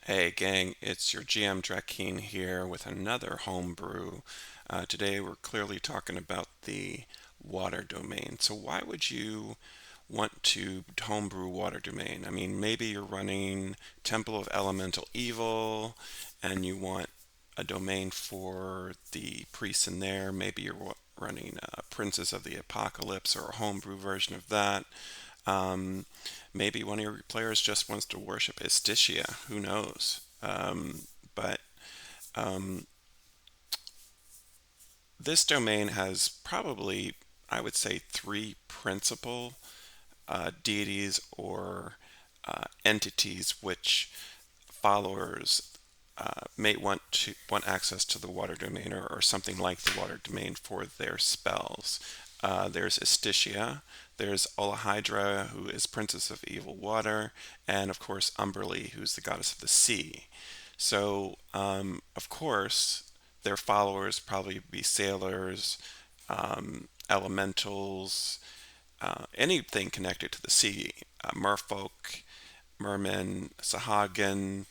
Hey gang, it's your GM Drakeen here with another homebrew. Today we're clearly talking about the water domain. So why would you want to homebrew water domain? I mean, maybe you're running Temple of Elemental Evil and you want a domain for the priests in there. Maybe you're running Princess of the Apocalypse or a homebrew version of that. Um, Maybe one of your players just wants to worship Estitia. Who knows? But um, this domain has probably, I would say, three principal deities or entities which followers may want access to the water domain or something like the water domain for their spells. There's Estitia, there's Olahydra, who is Princess of Evil Water, and of course Umberlee, who's the goddess of the sea. So, of course, their followers probably be sailors, elementals, anything connected to the sea, merfolk, mermen, Sahagin,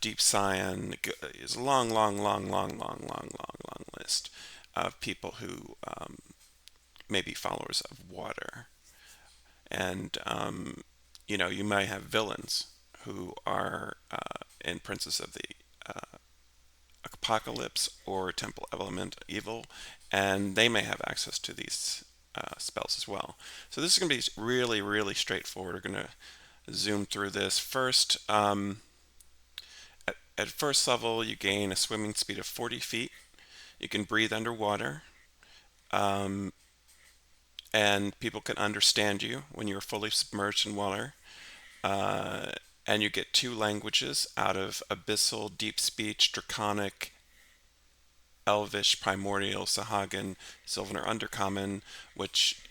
Deep Scion. Is a long, long, long, long, long, long, long, long list of people who may be followers of water. And, you might have villains who are in Princess of the Apocalypse or Temple Element Evil, and they may have access to these spells as well. So this is going to be really, really straightforward. We're going to zoom through this. First, at first level, you gain a swimming speed of 40 feet. You can breathe underwater, um, and people can understand you when you're fully submerged in water. Uh, and you get two languages out of Abyssal, Deep Speech, Draconic, Elvish, Primordial, Sahagin, Sylvan, or Undercommon, which,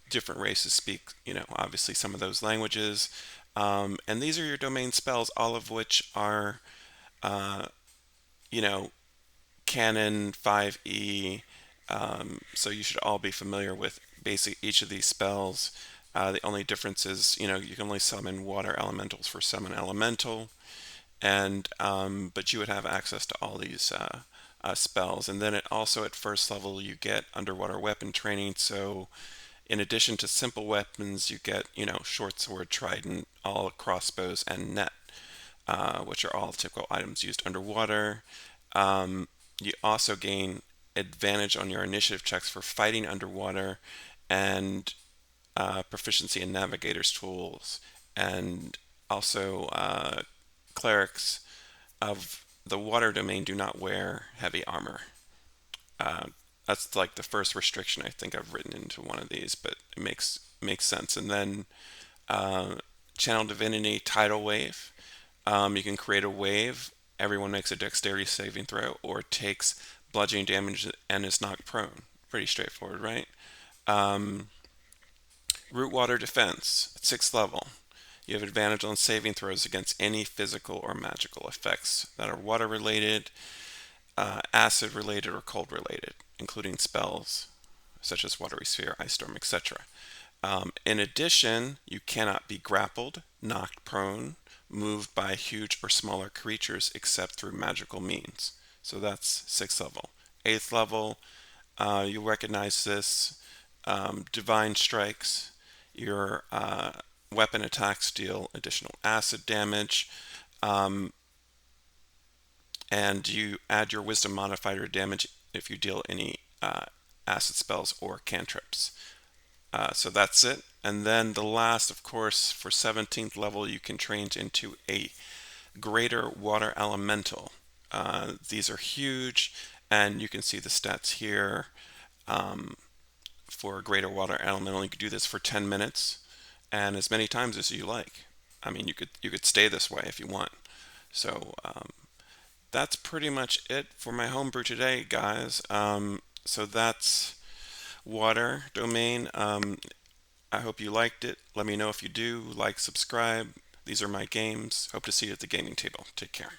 different races speak, obviously some of those languages. And these are your domain spells, all of which are, uh, you know, Canon 5e. So you should all be familiar with basic each of these spells. The only difference is, you can only summon water elementals for summon elemental, and but you would have access to all these spells. And then it also at first level you get underwater weapon training. So in addition to simple weapons, you get short sword, trident, all crossbows, and net, which are all typical items used underwater. You also gain advantage on your initiative checks for fighting underwater and proficiency in navigator's tools, and also clerics of the water domain do not wear heavy armor. Uh, that's like the first restriction I think I've written into one of these, but it makes sense. And then uh, channel divinity tidal wave. You can create a wave. Everyone makes a dexterity saving throw or takes bludgeoning damage and is knocked prone. Pretty straightforward, right? Um, Root water defense at 6th level. You have advantage on saving throws against any physical or magical effects that are water related, acid related, or cold related, including spells such as watery sphere, ice storm, etc. In addition, you cannot be grappled, knocked prone, moved by huge or smaller creatures except through magical means. So that's 6th level. 8th level, you recognize this. Divine strikes. Your weapon attacks deal additional acid damage, um, and you add your wisdom modifier damage if you deal any acid spells or cantrips. So that's it. And then the last, of course, for 17th level, you can train into a greater water elemental. These are huge, and you can see the stats here. Um, for a greater water elemental, you could do this for 10 minutes and as many times as you like. I mean, you could stay this way if you want. So that's pretty much it for my homebrew today, guys. So that's water domain. I hope you liked it. Let me know if you do. Like, subscribe. These are my games. Hope to see you at the gaming table. Take care.